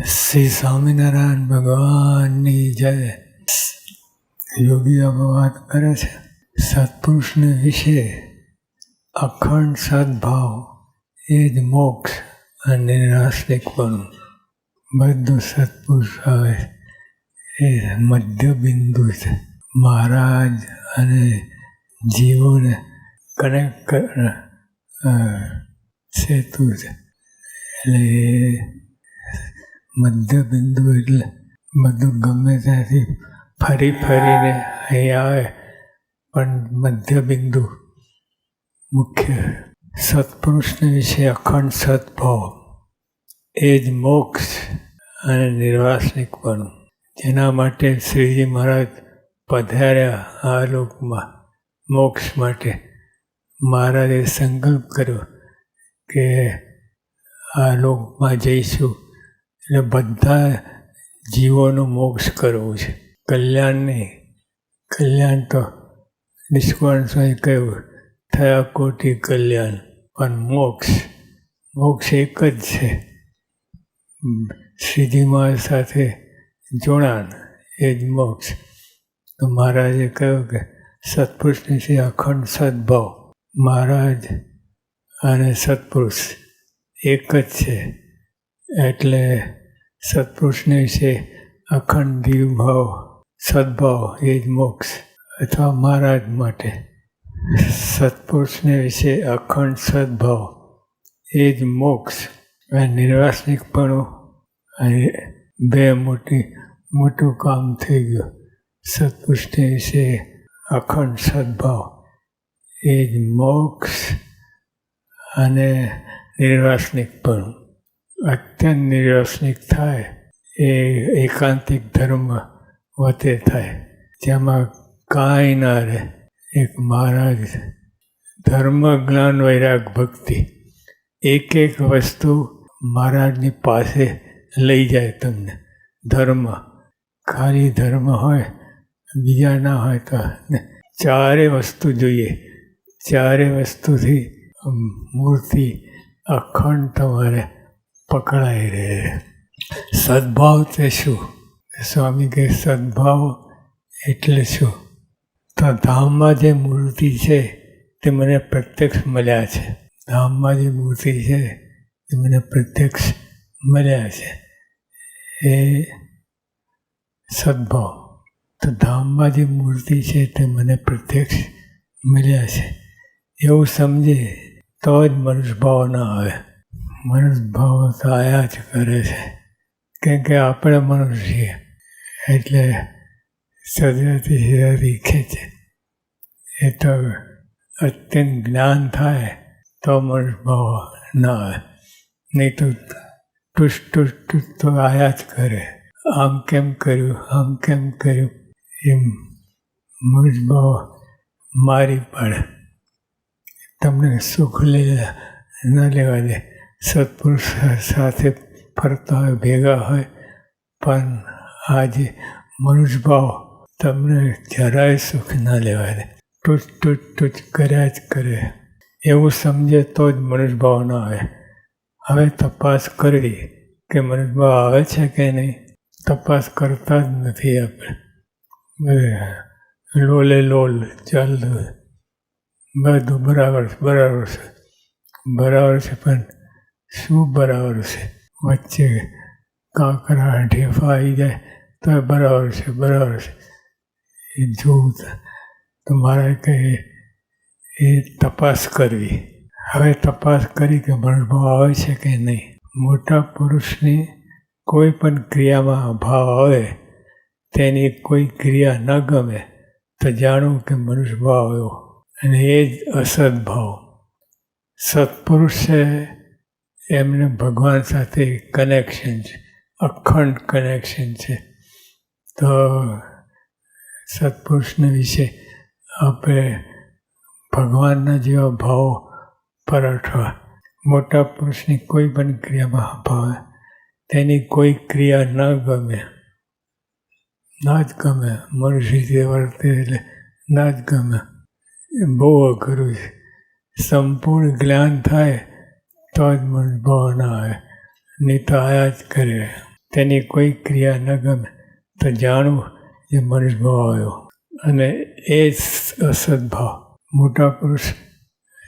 શ્રી સ્વામિનારાયણ ભગવાનની જય. યોગીઓ વાત કરે છે સત્પુરુષને વિશે અખંડ સદભાવ એ જ મોક્ષ અને નિરાશ્રિકપણું. બધું સત્પુરુષ આવે એ મધ્ય બિંદુ છે. મહારાજ અને જીવોને કનેક્ટ સેતુ છે. એટલે મધ્ય બિંદુ એટલે બધું ગમે ત્યાંથી ફરી ફરીને અહીં આવે પણ મધ્ય બિંદુ મુખ્ય. સત્પુરુષને વિશે અખંડ સદભાવ એ જ મોક્ષ અને નિર્વાસનિકપણું. જેના માટે શ્રીજી મહારાજ પધાર્યા આ લોકમાં મોક્ષ માટે. મહારાજે સંકલ્પ કર્યો કે આ લોકમાં જઈશું એટલે બધા જીવોનું મોક્ષ કરવું છે. કલ્યાણ નહીં. કલ્યાણ તો નિષ્કાળ સ્વામી કહ્યું થયા કોટી કલ્યાણ, પણ મોક્ષ એક જ છે. શ્રીજી મહારાજ સાથે જોડાણ એ જ મોક્ષ. તો મહારાજે કહ્યું કે સત્પુરુષની છે અખંડ સદભાવ. મહારાજ અને સત્પુરુષ એક જ છે. એટલે સત્પુરુષને વિશે અખંડ દીવભાવ સદભાવ એ જ મોક્ષ. અથવા મહારાજ માટે સત્પુરુષને વિશે અખંડ સદભાવ એ જ મોક્ષ અને નિર્વાસનિકપણું. અને બે મોટું કામ થઈ ગયું. સત્પુરુષને વિશે અખંડ સદભાવ એ જ મોક્ષ અને નિર્વાસનિકપણું. અત્યંત નિર્વાસનિક થાય એ એકાંતિક ધર્મ વતે થાય, જેમાં કાંઈ ના રહે. એક મહારાજ ધર્મ જ્ઞાન વૈરાગ ભક્તિ એક વસ્તુ મહારાજની પાસે લઈ જાય તમને. ધર્મ ખાલી ધર્મ હોય, બીજા ના હોય તો ચારે વસ્તુ જોઈએ. ચારે વસ્તુથી મૂર્તિ અખંડ તમારે પકડાઈ રહે. સદભાવ તે શું? સ્વામી કહે સદભાવ એટલે શું? તો ધામમાં જે મૂર્તિ છે તે મને પ્રત્યક્ષ મળ્યા છે. ધામમાં જે મૂર્તિ છે તે મને પ્રત્યક્ષ મળ્યા છે. એ સદભાવ. તો ધામમાં જે મૂર્તિ છે તે મને પ્રત્યક્ષ મળ્યા છે એવું સમજે તો જ મનુષ્યભાવ ના આવે. મનુષ્યભાવ તો આયા જ કરે છે. કેમ કે આપણે મનુષ્ય છીએ એટલે સજાતી ખેંચે. એ તો અત્યંત જ્ઞાન થાય તો મનુષ્યભાવ ના આવે. નહીં તો ટુસ તો આયા જ કરે. આમ કેમ કર્યું એમ મનુષ્યભાવ મારી પાડે. તમને સુખ ન લેવા દે. સત્પુરુષ સાથે ફરતા હોય, ભેગા હોય, પણ આજે મનુષ્યભાવ તમને જરાય સુખ ન લેવા દે. ટૂચ કર્યા જ કરે. એવું સમજે તો જ મનુષ્યભાવ ન આવે. હવે તપાસ કરવી કે મનુષ્યભાવ આવે છે કે નહીં. તપાસ કરતા જ નથી આપણે. લોલ ચાલતું બધું બરાબર છે પણ શું બરાબર છે? વચ્ચે કાંકરા ઢેફા આવી જાય તો બરાબર છે એ જોવું. તો મારે કંઈ એ તપાસ કરવી. હવે તપાસ કરી કે મનુષ્યભાવ આવે છે કે નહીં. મોટા પુરુષની કોઈ પણ ક્રિયામાં અભાવ આવે, તેની કોઈ ક્રિયા ન ગમે તો જાણવું કે મનુષ્યભાવ આવ્યો. અને એ જ અસદભાવ. સત્પુરુષ છે એમને ભગવાન સાથે કનેક્શન છે, અખંડ કનેક્શન છે. તો સત્પુરુષને વિશે આપણે ભગવાનના જેવા ભાવ પરઠવા. મોટા પુરુષની કોઈ પણ ક્રિયામાં અભાવ, તેની કોઈ ક્રિયા ન જ ગમે. મનુષ્ય વર્તે એટલે ના જ ગમે. એ બહુ અઘરું છે. સંપૂર્ણ જ્ઞાન થાય તો જ મનુષ્યભાવ ના આવે. નહીં તો આયા જ કરે. તેની કોઈ ક્રિયા ન ગમે તો જાણવું એ મનુષ્યભાવ આવ્યો. અને એ અસદભાવ મોટા પુરુષ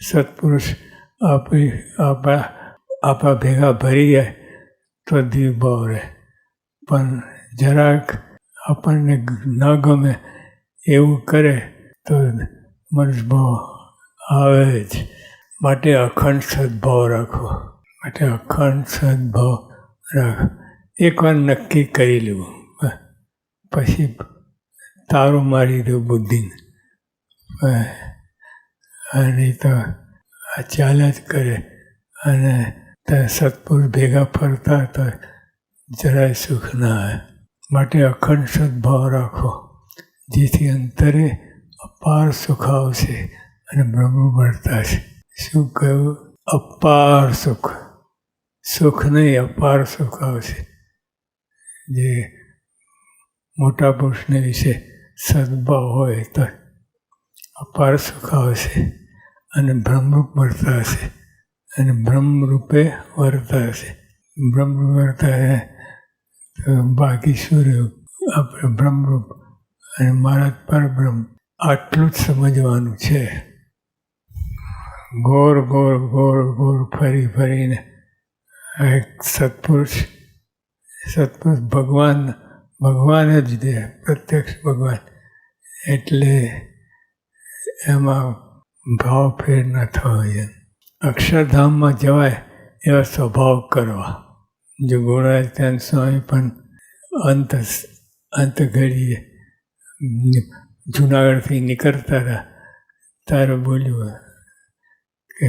સત્પુરુષ આપણા ભેગા ભરી જાય તો દીવભાવ રહે. પણ જરાક આપણને ન ગમે એવું કરે તો મનુષ્યભાવ આવે જ. માટે અખંડ સદભાવ રાખવો. એકવાર નક્કી કરી લેવું, પછી તારું મારી દઉં બુદ્ધિને. અને તો આ ચાલ્યા જ કરે. અને સત્પુરુષ ભેગા ફરતા તો જરાય સુખ ના આવે. માટે અખંડ સદભાવ રાખો, જેથી અંતરે અપાર સુખ આવશે અને બ્રહ્મ મળતા છે. શું કહ્યું? અપાર સુખ. સુખ નહીં, અપાર સુખ આવશે. જે મોટા પુરુષને વિશે સદભાવ હોય તો અપાર સુખ આવશે અને બ્રહ્મરૂપ મળતા હશે અને બ્રહ્મરૂપે વર્તા હશે. બ્રહ્મરૂપ વર્તા હે તો બાકી શું રહ્યું? આપણે બ્રહ્મરૂપ અને મહારાજ પરબ્રહ્મ. આટલું જ સમજવાનું છે. ગોર ગોર ગોર ગોર ફરી ફરીને એક સત્પુરુષ ભગવાન જ દે, પ્રત્યક્ષ ભગવાન. એટલે એમાં ભાવ ફેર ન થવો જોઈએ. અક્ષરધામમાં જવાય એવા સ્વભાવ કરવા. જો ગુણાતીતાનંદ સ્વામી પણ અંત ઘડીએ જુનાગઢથી નીકળતા હતા ત્યારે બોલ્યું કે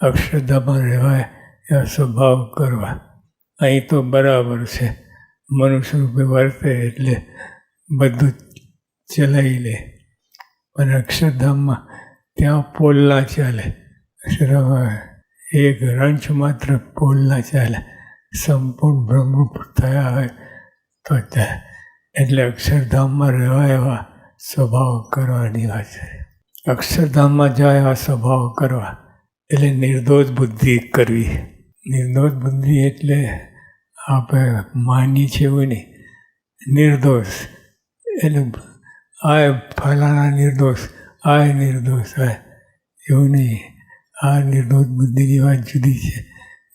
અક્ષરધામમાં રહેવાય એવા સ્વભાવ કરવા. અહીં તો બરાબર છે, મનુષ્ય રૂપે વર્તે એટલે બધું ચલાવી લે. પણ અક્ષરધામમાં ત્યાં પોલ ના ચાલે. અક્ષરધામમાં એક રંચ માત્ર પોલ ના ચાલે. સંપૂર્ણ બ્રહ્મરૂપ થયા હોય તો ત્યાં. એટલે અક્ષરધામમાં રહેવા એવા સ્વભાવ કરવાની વાત છે. અક્ષરધામમાં જાય એવા સ્વભાવ કરવા એટલે નિર્દોષ બુદ્ધિ કરવી. નિર્દોષ બુદ્ધિ એટલે આપણે માનીએ છીએ એવું નહીં. નિર્દોષ એટલે આ ફલાણા નિર્દોષ, આ નિર્દોષ હોય એવું નહીં. આ નિર્દોષ બુદ્ધિની વાત જુદી છે.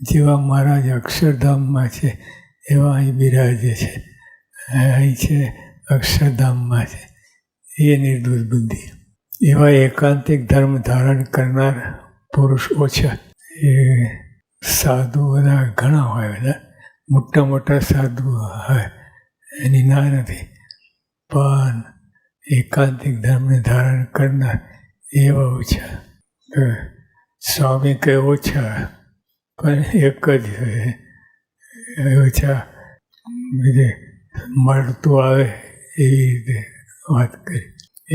જેવા મહારાજ અક્ષરધામમાં છે એવા અહીં બિરાજે છે. અહીં છે અક્ષરધામમાં છે એ નિર્દોષ બુદ્ધિ. એવા એકાંતિક ધર્મ ધારણ કરનાર પુરુષ ઓછા. એ સાધુ બધા ઘણા હોય, બધા મોટા મોટા સાધુ હોય એની ના નથી. પણ એકાંતિક ધર્મને ધારણ કરનાર એવા ઓછા. સ્વામી કહે ઓછા, પણ એક જ હોય. ઓછા બીજે મળતું આવે એવી રીતે વાત કરી.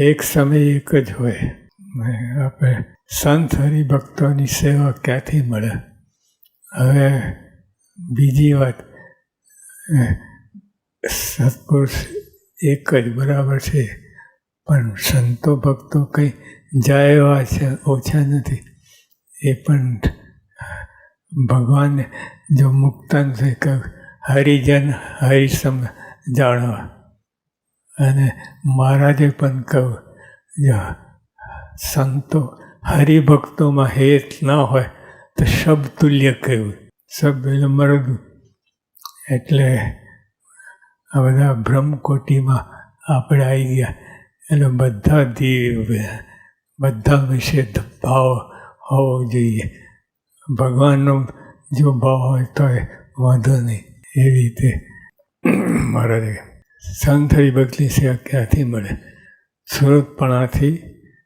એક સમય એક જ હોય. આપણે સંત હરિભક્તોની સેવા ક્યાંથી મળે? હવે બીજી વાત, સત્પુરુષ એક જ બરાબર છે, પણ સંતો ભક્તો કંઈ જાય એવા છે ઓછા નથી. એ પણ ભગવાનને જો મુક્તાન થઈ કહ્યું હરિજન હરિસમ જાણવા. અને મહારાજે પણ કહ્યું જો સંતો હરિભક્તોમાં હેત ના હોય તો શબ્દતુલ્ય કહ્યું. શબ્દ એટલે મરદું. એટલે આ બધા બ્રહ્મકોટીમાં આપણે આવી ગયા. એટલે બધા બધા વિશે ભાવ હોવો જોઈએ. ભગવાનનો જો ભાવ હોય તો વાંધો નહીં. એ રીતે મહારાજે સંત હરિભક્તની સેવા ક્યાંથી મળે? સુરતપણાથી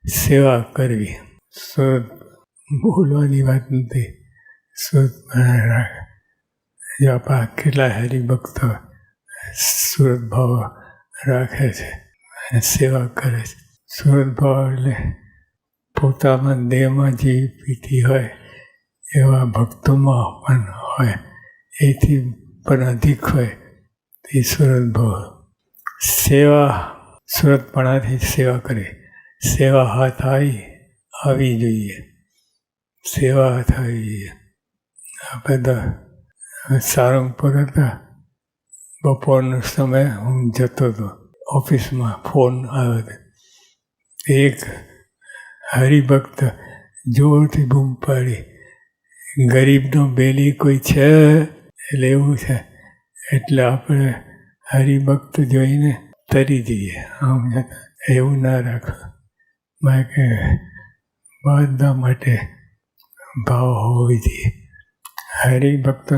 સેવા કરવી. સુરત બોલવાની વાત નથી. સુરતપણા રાખે. જો આપણા કેટલા હરિભક્તો સુરત ભાવ રાખે છે અને સેવા કરે છે. સુરત ભાવ એટલે પોતાના દેહમાં જે પ્રીતિ હોય એવા ભક્તોમાં પણ હોય, એથી પણ અધિક હોય તે સુરત ભાવ. સેવા સુરતપણાથી સેવા કરે. સેવા હાથ આવી જોઈએ. સેવા હાથ આવી જોઈએ. આ બધા સારંગપુર હતા બપોરનો સમય હું જતો હતો ઓફિસમાં, ફોન આવ્યો. એક હરિભક્ત જોરથી બૂમ પાડી, ગરીબનો બેલી કોઈ છે? એટલે એવું છે. એટલે આપણે હરિભક્ત જોઈને તરી જઈએ. આમ એવું ના રાખો. કે બધા માટે ભાવ હોવો જોઈએ. હરિભક્ત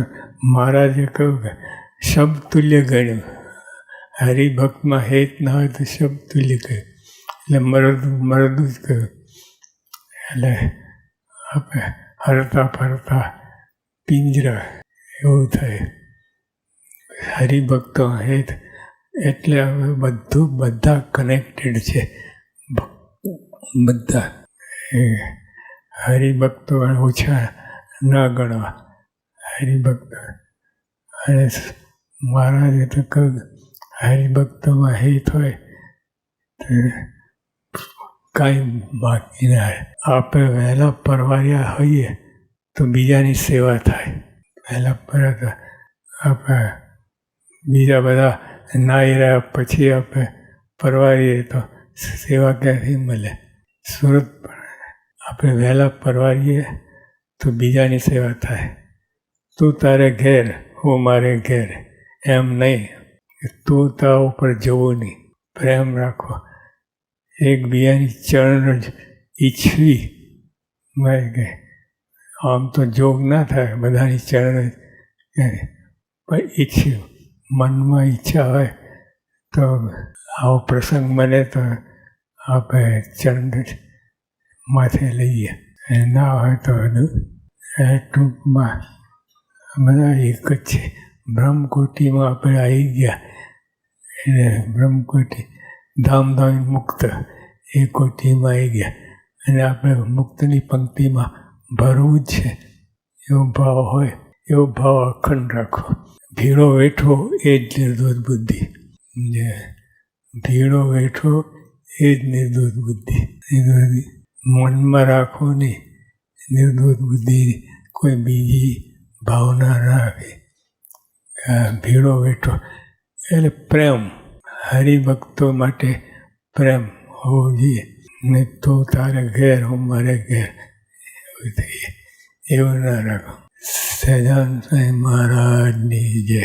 મહારાજે કહ્યું કે શબ્દતુલ્ય ગણ્યું. હરિભક્તમાં હેત ના હોય તો શબ્દતુલ્ય કહ્યું. એટલે મરદું જ કહ્યું. એટલે આપણે હરતા ફરતા પિંજરા એવું થાય. હરિભક્તો હેત એટલે હવે બધા કનેક્ટેડ છે. બધા હરિભક્તો ઓછા ના ગણવા. હરિભક્ત અને મહારાજે તો કહ્યું હરિભક્તોમાં હેત હોય તો કાંઈ બાકી ના રહે. આપણે વહેલા પરવાર્યા હોઈએ તો બીજાની સેવા થાય. વહેલા પરત આપણે બીજા બધા નાહી રહ્યા પછી આપણે પરવારીએ તો સેવા ક્યાંથી મળે? સુરત આપણે વહેલા પરવારીએ તો બીજાની સેવા થાય. તું તારે ઘેર, હું મારે ઘેર, એમ નહીં. તું તા ઉપર જવું નહીં. પ્રેમ રાખો. એકબીજાની ચરણ જ ઈચ્છવી. કે આમ તો જોગ ના થાય, બધાની ચરણ પણ ઈચ્છ્યું. મનમાં ઈચ્છા હોય તો આવો પ્રસંગ બને તો આપણે ચરણ માથે લઈએ. ના હોય તો ટૂંકમાં બધા એક જ છે. બ્રહ્મકોટીમાં આપણે આવી ગયા. એટલે બ્રહ્મકોટી ધામધામ મુક્ત એ કોટીમાં આવી ગયા. અને આપણે મુક્તની પંક્તિમાં ભરવું જ છે. એવો ભાવ હોય, એવો ભાવ અખંડ રાખો. ભીડો વેઠો એ જ નિર્દોષ બુદ્ધિ. ભીડો વેઠો એ જ નિર્દોષ બુદ્ધિ. મનમાં રાખો નહીં. નિર્દોષ બુદ્ધિ કોઈ બીજી ભાવના રાખે. ભીડો વેઠો એટલે પ્રેમ. હરિભક્તો માટે પ્રેમ હોવો જોઈએ. ને તો તારે ઘેર, હું મારે ઘેર એવું થઈએ. એવું ના રાખો. સહજાનંદ સ્વામી મહારાજની જય.